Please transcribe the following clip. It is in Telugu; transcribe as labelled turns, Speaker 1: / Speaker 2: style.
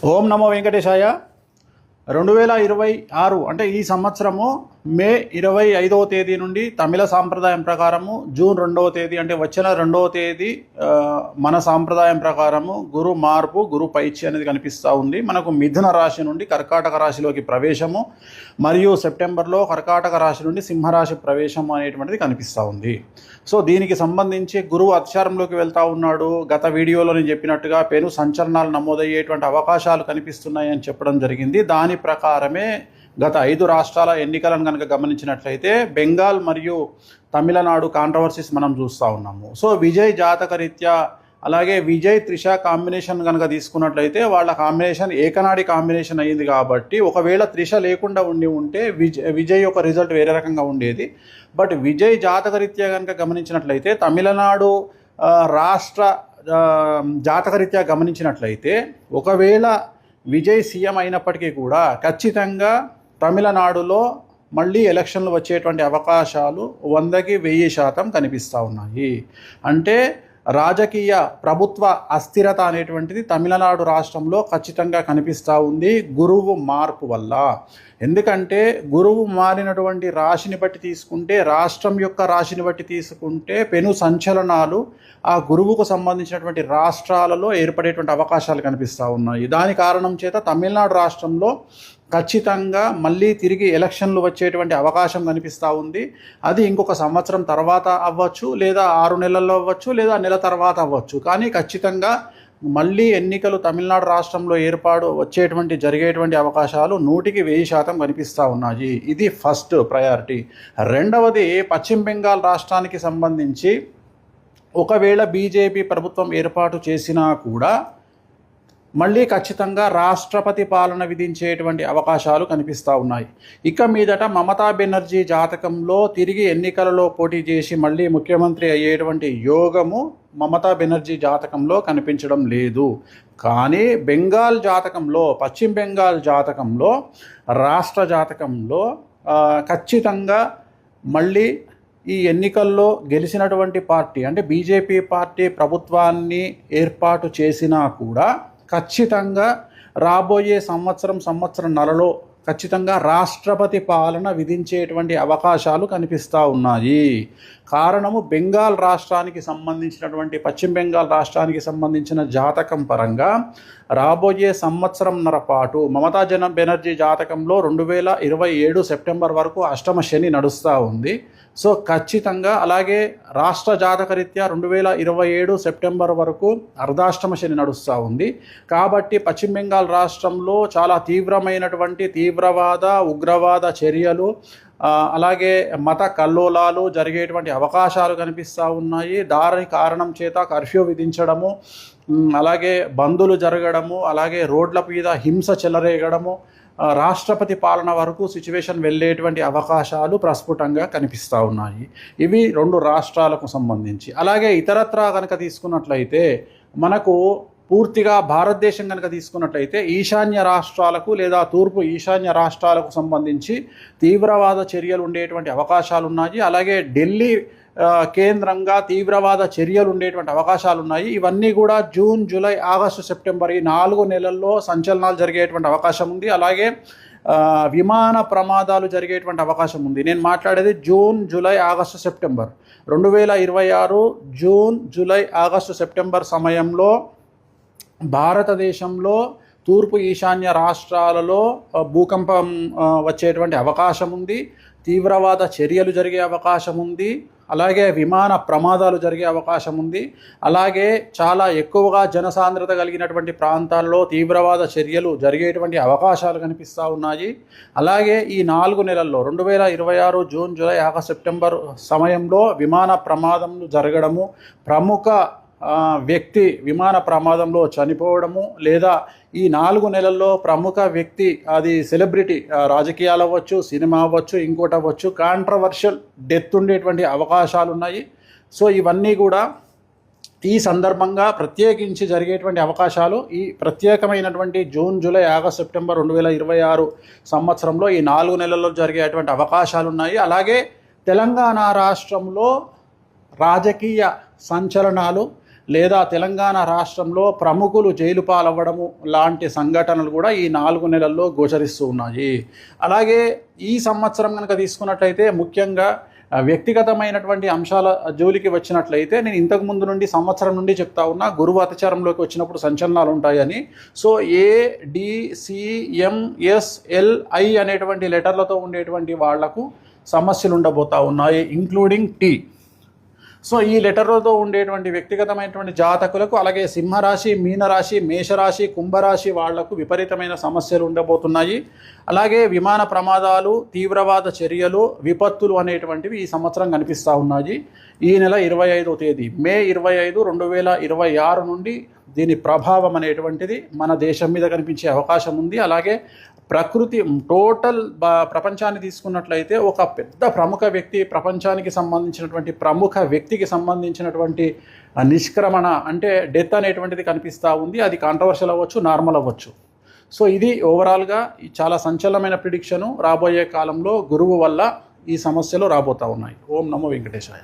Speaker 1: ఓం నమో వెంకటేశాయ. 2026 అంటే ఈ సంవత్సరము మే 25వ తేదీ నుండి తమిళ సాంప్రదాయం ప్రకారము జూన్ 2వ తేదీ అంటే వచ్చిన 2వ తేదీ మన సాంప్రదాయం ప్రకారము గురు మార్పు, గురు పైచి అనేది కనిపిస్తూ ఉంది. మనకు మిథున రాశి నుండి కర్కాటక రాశిలోకి ప్రవేశము మరియు సెప్టెంబర్లో కర్కాటక రాశి నుండి సింహరాశి ప్రవేశం అనేటువంటిది కనిపిస్తూ ఉంది. సో దీనికి సంబంధించి గురువు అతిచారంలోకి వెళ్తూ ఉన్నాడు. గత వీడియోలో నేను చెప్పినట్టుగా పెను సంచలనాలు నమోదయ్యేటువంటి అవకాశాలు కనిపిస్తున్నాయి అని చెప్పడం జరిగింది. దాని ప్రకారమే గత 5 రాష్ట్రాల ఎన్నికలను కనుక గమనించినట్లయితే బెంగాల్ మరియు తమిళనాడు కాంట్రవర్సీస్ మనం చూస్తూ ఉన్నాము. సో విజయ్ జాతకరీత్యా అలాగే విజయ్ త్రిష కాంబినేషన్ కనుక తీసుకున్నట్లయితే వాళ్ళ కాంబినేషన్ ఏకనాడి కాంబినేషన్ అయ్యింది. కాబట్టి ఒకవేళ త్రిష లేకుండా ఉంటే విజయ్ యొక్క రిజల్ట్ వేరే రకంగా ఉండేది. బట్ విజయ్ జాతకరీత్యా కనుక గమనించినట్లయితే తమిళనాడు రాష్ట్ర జాతకరీత్యా గమనించినట్లయితే ఒకవేళ విజయ్ సీఎం అయినప్పటికీ కూడా ఖచ్చితంగా తమిళనాడులో మళ్ళీ ఎలక్షన్లు వచ్చేటువంటి అవకాశాలు 100కి 1000% కనిపిస్తూ ఉన్నాయి. అంటే రాజకీయ ప్రభుత్వ అస్థిరత అనేటువంటిది తమిళనాడు రాష్ట్రంలో ఖచ్చితంగా కనిపిస్తూ ఉంది గురువు మార్పు వల్ల. ఎందుకంటే గురువు మారినటువంటి రాశిని బట్టి తీసుకుంటే, రాష్ట్రం యొక్క రాశిని బట్టి తీసుకుంటే పెను సంచలనాలు ఆ గురువుకు సంబంధించినటువంటి రాష్ట్రాలలో ఏర్పడేటువంటి అవకాశాలు కనిపిస్తూ ఉన్నాయి. దాని కారణం చేత తమిళనాడు రాష్ట్రంలో ఖచ్చితంగా మళ్ళీ తిరిగి ఎలక్షన్లు వచ్చేటువంటి అవకాశం కనిపిస్తూ ఉంది. అది ఇంకొక సంవత్సరం తర్వాత అవ్వచ్చు, లేదా 6 నెలల్లో అవ్వచ్చు, లేదా నెల తర్వాత అవ్వచ్చు. కానీ ఖచ్చితంగా మళ్ళీ ఎన్నికలు తమిళనాడు రాష్ట్రంలో జరిగేటువంటి అవకాశాలు 100కి 1000% కనిపిస్తూ ఉన్నాయి. ఇది ఫస్ట్ ప్రయారిటీ. రెండవది, పశ్చిమ బెంగాల్ రాష్ట్రానికి సంబంధించి ఒకవేళ బీజేపీ ప్రభుత్వం ఏర్పాటు చేసినా కూడా మళ్ళీ ఖచ్చితంగా రాష్ట్రపతి పాలన విధించేటువంటి అవకాశాలు కనిపిస్తూ ఉన్నాయి. ఇక మీదట మమతా బెనర్జీ జాతకంలో తిరిగి ఎన్నికలలో పోటీ చేసి మళ్ళీ ముఖ్యమంత్రి అయ్యేటువంటి యోగము మమతా బెనర్జీ జాతకంలో కనిపించడం లేదు. కానీ బెంగాల్ జాతకంలో, పశ్చిమ బెంగాల్ జాతకంలో, రాష్ట్ర జాతకంలో ఖచ్చితంగా మళ్ళీ ఈ ఎన్నికల్లో గెలిచినటువంటి పార్టీ అంటే బీజేపీ పార్టీ ప్రభుత్వాన్ని ఏర్పాటు చేసినా కూడా ఖచ్చితంగా రాబోయే సంవత్సరంన్నరలో ఖచ్చితంగా రాష్ట్రపతి పాలన విధించేటువంటి అవకాశాలు కనిపిస్తూ ఉన్నాయి. కారణము బెంగాల్ రాష్ట్రానికి సంబంధించినటువంటి పశ్చిమ బెంగాల్ రాష్ట్రానికి సంబంధించిన జాతకం పరంగా రాబోయే సంవత్సరంన్నర పాటు మమతా బెనర్జీ జాతకంలో 2027 సెప్టెంబర్ వరకు అష్టమ శని నడుస్తూ ఉంది. సో ఖచ్చితంగా అలాగే రాష్ట్ర జాతకరీత్యా 2027 సెప్టెంబర్ వరకు అర్ధాష్టమ శని నడుస్తూ ఉంది. కాబట్టి పశ్చిమ బెంగాల్ రాష్ట్రంలో చాలా తీవ్రమైనటువంటి తీవ్రవాద ఉగ్రవాద చర్యలు అలాగే మత కల్లోలాలు జరిగేటువంటి అవకాశాలు కనిపిస్తూ ఉన్నాయి. దాని కారణం చేత కర్ఫ్యూ విధించడము, అలాగే బందులు జరగడము, అలాగే రోడ్ల మీద హింస చెలరేగడము, రాష్ట్రపతి పాలన వరకు సిచ్యువేషన్ వెళ్ళేటువంటి అవకాశాలు ప్రస్ఫుటంగా కనిపిస్తూ ఉన్నాయి. ఇవి 2 రాష్ట్రాలకు సంబంధించి. అలాగే ఇతరత్రా కనుక తీసుకున్నట్లయితే మనకు పూర్తిగా భారతదేశం కనుక తీసుకున్నట్లయితే ఈశాన్య రాష్ట్రాలకు లేదా తూర్పు ఈశాన్య రాష్ట్రాలకు సంబంధించి తీవ్రవాద చర్యలు ఉండేటువంటి అవకాశాలు ఉన్నాయి. అలాగే ఢిల్లీ కేంద్రంగా తీవ్రవాద చర్యలు ఉండేటువంటి అవకాశాలు ఉన్నాయి. ఇవన్నీ కూడా జూన్, జూలై, ఆగస్టు, సెప్టెంబర్ ఈ 4 నెలల్లో సంచలనాలు జరిగేటువంటి అవకాశం ఉంది. అలాగే విమాన ప్రమాదాలు జరిగేటువంటి అవకాశం ఉంది. నేను మాట్లాడేది June, July, August, September 2026 June, July, August, September సమయంలో భారతదేశంలో తూర్పు ఈశాన్య రాష్ట్రాలలో భూకంపం వచ్చేటువంటి అవకాశం ఉంది. తీవ్రవాద చర్యలు జరిగే అవకాశం ఉంది. అలాగే విమాన ప్రమాదాలు జరిగే అవకాశం ఉంది. అలాగే చాలా ఎక్కువగా జనసాంద్రత కలిగినటువంటి ప్రాంతాల్లో తీవ్రవాద చర్యలు జరిగేటువంటి అవకాశాలు కనిపిస్తూ ఉన్నాయి. అలాగే ఈ 4 నెలల్లో 2026 జూన్, జూలై, ఆగస్టు, సెప్టెంబర్ సమయంలో విమాన ప్రమాదములు జరగడము, ప్రముఖ వ్యక్తి విమాన ప్రమాదంలో చనిపోవడము, లేదా ఈ 4 నెలల్లో ప్రముఖ వ్యక్తి, అది సెలబ్రిటీ, రాజకీయాలు అవ్వచ్చు, సినిమా అవ్వచ్చు, ఇంకోటి అవ్వచ్చు, కాంట్రవర్షియల్ డెత్ ఉండేటువంటి అవకాశాలు ఉన్నాయి. సో ఇవన్నీ కూడా ఈ సందర్భంగా ప్రత్యేకించి జరిగేటువంటి అవకాశాలు ఈ ప్రత్యేకమైనటువంటి జూన్, జూలై, ఆగస్టు, సెప్టెంబర్ 2026 సంవత్సరంలో ఈ 4 నెలల్లో జరిగేటువంటి అవకాశాలు ఉన్నాయి. అలాగే తెలంగాణ రాష్ట్రంలో రాజకీయ సంచలనాలు లేదా తెలంగాణ రాష్ట్రంలో ప్రముఖులు జైలు పాలవ్వడము లాంటి సంఘటనలు కూడా ఈ 4 నెలల్లో గోచరిస్తూ ఉన్నాయి. అలాగే ఈ సంవత్సరం కనుక తీసుకున్నట్లయితే ముఖ్యంగా వ్యక్తిగతమైనటువంటి అంశాల జోలికి వచ్చినట్లయితే నేను ఇంతకు ముందు నుండి సంవత్సరం నుండి చెప్తా ఉన్నా, గురువు అతిచారంలోకి వచ్చినప్పుడు సంచలనాలు ఉంటాయని. సో ADCMSLI అనేటువంటి లెటర్లతో ఉండేటువంటి వాళ్లకు సమస్యలు ఉండబోతా ఉన్నాయి, ఇంక్లూడింగ్ T. సో ఈ లెటర్లతో ఉండేటువంటి వ్యక్తిగతమైనటువంటి జాతకులకు, అలాగే సింహరాశి, మీనరాశి, మేషరాశి, కుంభరాశి వాళ్లకు విపరీతమైన సమస్యలు ఉండబోతున్నాయి. అలాగే విమాన ప్రమాదాలు, తీవ్రవాద చర్యలు, విపత్తులు అనేటువంటివి ఈ సంవత్సరం కనిపిస్తూ ఉన్నాయి. ఈ నెల 25వ తేదీ మే 25, 2026 నుండి దీని ప్రభావం అనేటువంటిది మన దేశం మీద కనిపించే అవకాశం ఉంది. అలాగే ప్రకృతి టోటల్ ప్రపంచాన్ని తీసుకున్నట్లయితే ఒక పెద్ద ప్రముఖ వ్యక్తి, ప్రపంచానికి సంబంధించినటువంటి ప్రముఖ వ్యక్తికి సంబంధించినటువంటి నిష్క్రమణ అంటే డెత్ అనేటువంటిది కనిపిస్తూ ఉంది. అది కాంట్రవర్షియల్ అవ్వచ్చు, నార్మల్ అవ్వచ్చు. సో ఇది ఓవరాల్గా చాలా సంచలనమైన ప్రిడిక్షను. రాబోయే కాలంలో గురువు వల్ల ఈ సమస్యలు రాబోతూ ఉన్నాయి. ఓం నమో వెంకటేశాయ.